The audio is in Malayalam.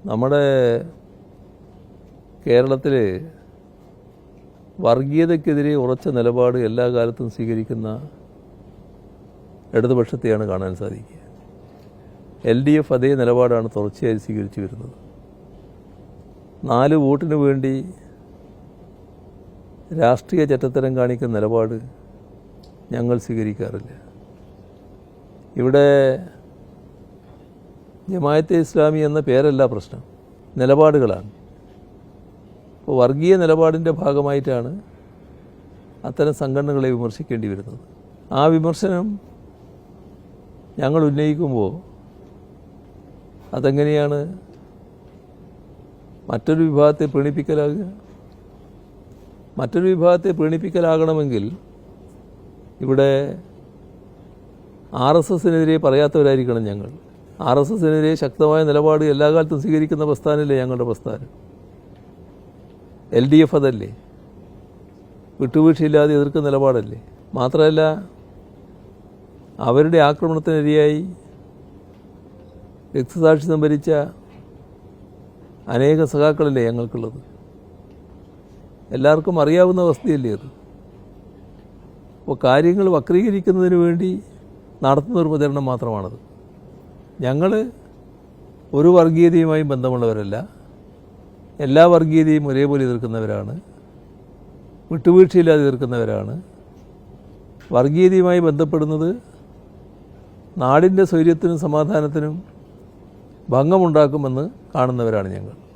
നമ്മുടെ കേരളത്തിൽ വർഗീയതയ്ക്കെതിരെ ഉറച്ച നിലപാട് എല്ലാ കാലത്തും സ്വീകരിക്കുന്ന ഇടതുപക്ഷത്തെയാണ് കാണാൻ സാധിക്കുക. LDF അതേ നിലപാടാണ് തുടർച്ചയായി സ്വീകരിച്ചു വരുന്നത്. 4 വോട്ടിന് വേണ്ടി രാഷ്ട്രീയ ചട്ടത്തരം കാണിക്കുന്ന നിലപാട് ഞങ്ങൾ സ്വീകരിക്കാറില്ല. ഇവിടെ ജമാഅത്തെ ഇസ്ലാമി എന്ന പേരല്ല പ്രശ്നം, നിലപാടുകളാണ്. അപ്പോൾ വർഗീയ നിലപാടിൻ്റെ ഭാഗമായിട്ടാണ് അത്തരം സംഘടനകളെ വിമർശിക്കേണ്ടി വരുന്നത്. ആ വിമർശനം ഞങ്ങൾ ഉന്നയിക്കുമ്പോൾ അതെങ്ങനെയാണ് മറ്റൊരു വിഭാഗത്തെ പ്രീണിപ്പിക്കലാകുക? മറ്റൊരു വിഭാഗത്തെ പ്രീണിപ്പിക്കലാകണമെങ്കിൽ ഇവിടെ RSSനെതിരെ പറയാത്തവരായിരിക്കണം ഞങ്ങൾ. RSSനെതിരെ ശക്തമായ നിലപാട് എല്ലാ കാലത്തും സ്വീകരിക്കുന്ന പ്രസ്ഥാനമല്ലേ ഞങ്ങളുടെ പ്രസ്ഥാനം. LDF അതല്ലേ, വിട്ടുവീഴ്ചയില്ലാതെ എതിർക്കുന്ന നിലപാടല്ലേ. മാത്രമല്ല, അവരുടെ ആക്രമണത്തിനിരയായി രക്തസാക്ഷിത്വം ഭരിച്ച അനേക സഖാക്കളല്ലേ ഞങ്ങൾക്കുള്ളത്. എല്ലാവർക്കും അറിയാവുന്ന വസ്തുതയല്ലേ അത്. അപ്പോൾ കാര്യങ്ങൾ വക്രീകരിക്കുന്നതിന് വേണ്ടി നടത്തുന്ന ഒരു പ്രചരണം മാത്രമാണത്. ഞങ്ങൾ ഒരു വർഗീയതയുമായും ബന്ധമുള്ളവരല്ല, എല്ലാ വർഗീയതയും ഒരേപോലെ എതിർക്കുന്നവരാണ്, വിട്ടുവീഴ്ചയില്ലാതെ എതിർക്കുന്നവരാണ്. വർഗീയതയുമായി ബന്ധപ്പെടുന്നത് നാടിൻ്റെ സ്വൈര്യത്തിനും സമാധാനത്തിനും ഭംഗമുണ്ടാക്കുമെന്ന് കാണുന്നവരാണ് ഞങ്ങൾ.